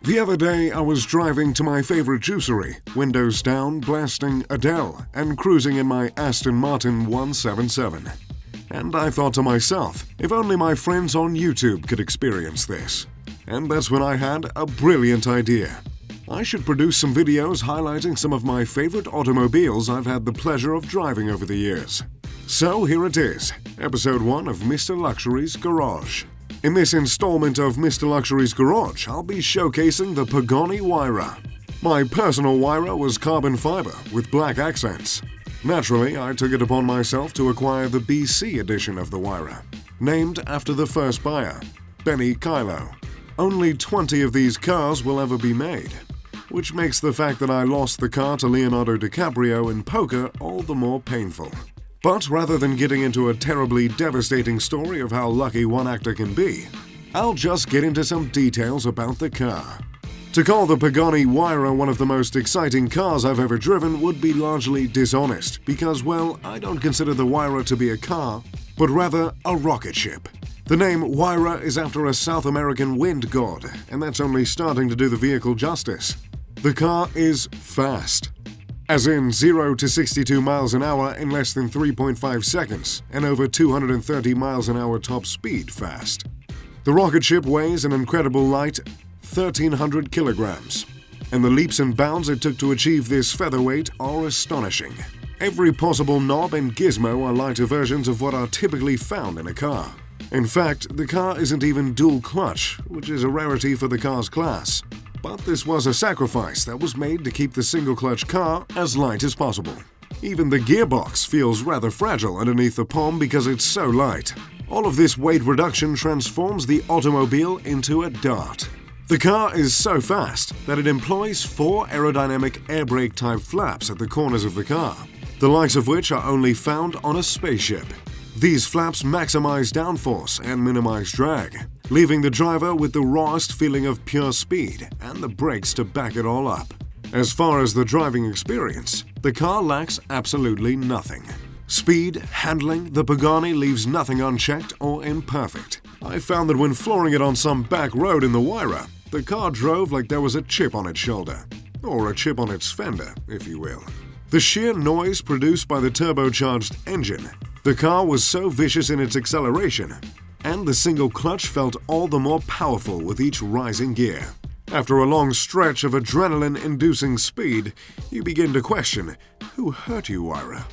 The other day, I was driving to my favorite juicery, windows down, blasting Adele, and cruising in my Aston Martin 177. And I thought to myself, if only my friends on YouTube could experience this. And that's when I had a brilliant idea. I should produce some videos highlighting some of my favorite automobiles I've had the pleasure of driving over the years. So here it is, episode 1 of Mr. Luxury's Garage. In this installment of Mr. Luxury's Garage, I'll be showcasing the Pagani Huayra. My personal Huayra was carbon fiber with black accents. Naturally, I took it upon myself to acquire the BC edition of the Huayra, named after the first buyer, Benny Kylo. Only 20 of these cars will ever be made, which makes the fact that I lost the car to Leonardo DiCaprio in poker all the more painful. But rather than getting into a terribly devastating story of how lucky one actor can be, I'll just get into some details about the car. To call the Pagani Huayra one of the most exciting cars I've ever driven would be largely dishonest because, well, I don't consider the Huayra to be a car, but rather a rocket ship. The name Huayra is after a South American wind god, and that's only starting to do the vehicle justice. The car is fast. As in 0 to 62 miles an hour in less than 3.5 seconds and over 230 miles an hour top speed fast. The rocket ship weighs an incredible light 1,300 kilograms, and the leaps and bounds it took to achieve this featherweight are astonishing. Every possible knob and gizmo are lighter versions of what are typically found in a car. In fact, the car isn't even dual clutch, which is a rarity for the car's class. But this was a sacrifice that was made to keep the single-clutch car as light as possible. Even the gearbox feels rather fragile underneath the palm because it's so light. All of this weight reduction transforms the automobile into a dart. The car is so fast that it employs 4 aerodynamic air brake type flaps at the corners of the car, the likes of which are only found on a spaceship. These flaps maximize downforce and minimize drag, leaving the driver with the rawest feeling of pure speed and the brakes to back it all up. As far as the driving experience, the car lacks absolutely nothing. Speed, handling, the Pugani leaves nothing unchecked or imperfect. I found that when flooring it on some back road in the Huayra, the car drove like there was a chip on its shoulder, or a chip on its fender, if you will. The sheer noise produced by the turbocharged engine. The car was so vicious in its acceleration, and the single clutch felt all the more powerful with each rising gear. After a long stretch of adrenaline-inducing speed, you begin to question, who hurt you, Huayra?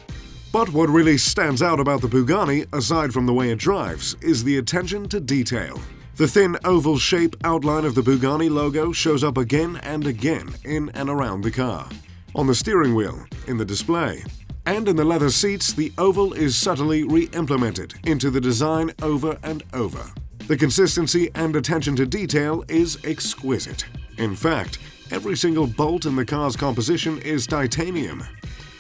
But what really stands out about the Pugani, aside from the way it drives, is the attention to detail. The thin oval shape outline of the Pugani logo shows up again and again in and around the car. On the steering wheel, in the display, and in the leather seats, the oval is subtly re-implemented into the design over and over. The consistency and attention to detail is exquisite. In fact, every single bolt in the car's composition is titanium,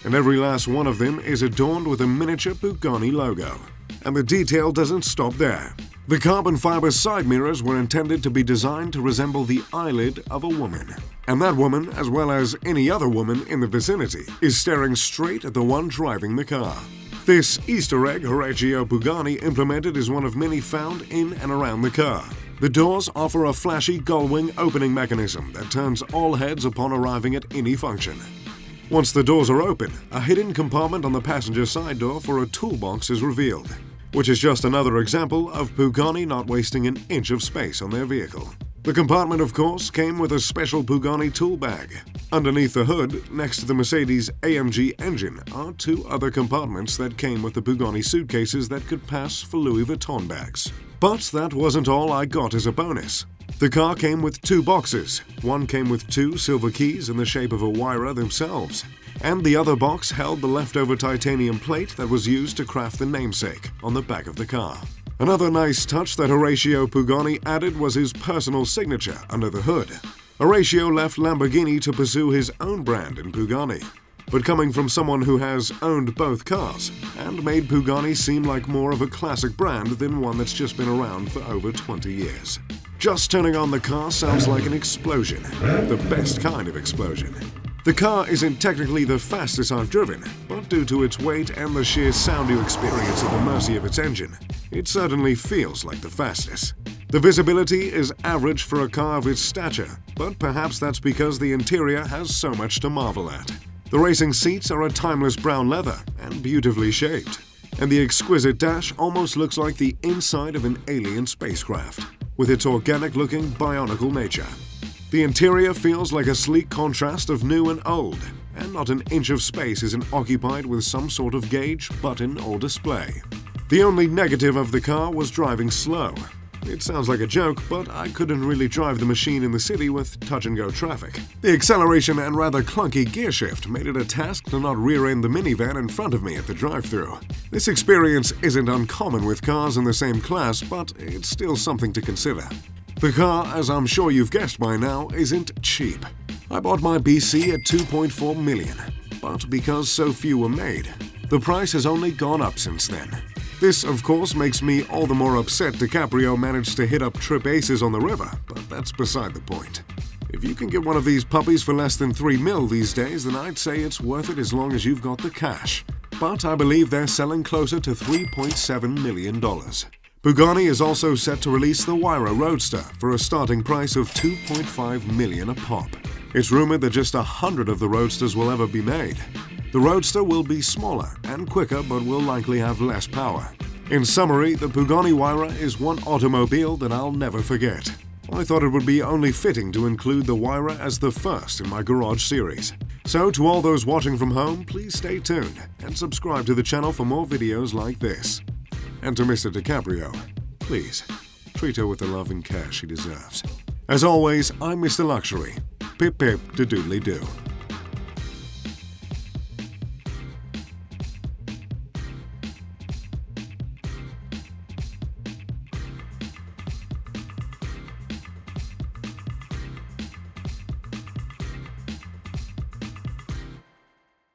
and every last one of them is adorned with a miniature Pugani logo. And the detail doesn't stop there. The carbon fiber side mirrors were intended to be designed to resemble the eyelid of a woman. And that woman, as well as any other woman in the vicinity, is staring straight at the one driving the car. This Easter egg Horacio Pugani implemented is one of many found in and around the car. The doors offer a flashy gull-wing opening mechanism that turns all heads upon arriving at any function. Once the doors are open, a hidden compartment on the passenger side door for a toolbox is revealed, which is just another example of Pugani not wasting an inch of space on their vehicle. The compartment, of course, came with a special Pugani tool bag. Underneath the hood, next to the Mercedes AMG engine, are 2 other compartments that came with the Pugani suitcases that could pass for Louis Vuitton bags. But that wasn't all I got as a bonus. The car came with 2 boxes. One came with 2 silver keys in the shape of a Huayra themselves, and the other box held the leftover titanium plate that was used to craft the namesake on the back of the car. Another nice touch that Horacio Pugani added was his personal signature under the hood. Horacio left Lamborghini to pursue his own brand in Pugani, but coming from someone who has owned both cars and made Pugani seem like more of a classic brand than one that's just been around for over 20 years. Just turning on the car sounds like an explosion, the best kind of explosion. The car isn't technically the fastest I've driven, but due to its weight and the sheer sound you experience at the mercy of its engine, it certainly feels like the fastest. The visibility is average for a car of its stature, but perhaps that's because the interior has so much to marvel at. The racing seats are a timeless brown leather and beautifully shaped, and the exquisite dash almost looks like the inside of an alien spacecraft, with its organic-looking bionicle nature. The interior feels like a sleek contrast of new and old, and not an inch of space isn't occupied with some sort of gauge, button, or display. The only negative of the car was driving slow. It sounds like a joke, but I couldn't really drive the machine in the city with touch-and-go traffic. The acceleration and rather clunky gear shift made it a task to not rear-end the minivan in front of me at the drive-thru. This experience isn't uncommon with cars in the same class, but it's still something to consider. The car, as I'm sure you've guessed by now, isn't cheap. I bought my BC at $2.4 million, but because so few were made, the price has only gone up since then. This, of course, makes me all the more upset DiCaprio managed to hit up trip aces on the river, but that's beside the point. If you can get one of these puppies for less than $3 million these days, then I'd say it's worth it as long as you've got the cash. But I believe they're selling closer to $3.7 million. Pugani is also set to release the Huayra Roadster for a starting price of $2.5 million a pop. It's rumored that just 100 of the Roadsters will ever be made. The Roadster will be smaller and quicker, but will likely have less power. In summary, the Pagani Huayra is one automobile that I'll never forget. I thought it would be only fitting to include the Huayra as the first in my garage series. So to all those watching from home, please stay tuned and subscribe to the channel for more videos like this. And to Mr. DiCaprio, please, treat her with the love and care she deserves. As always, I'm Mr. Luxury. Pip pip de doodly doo.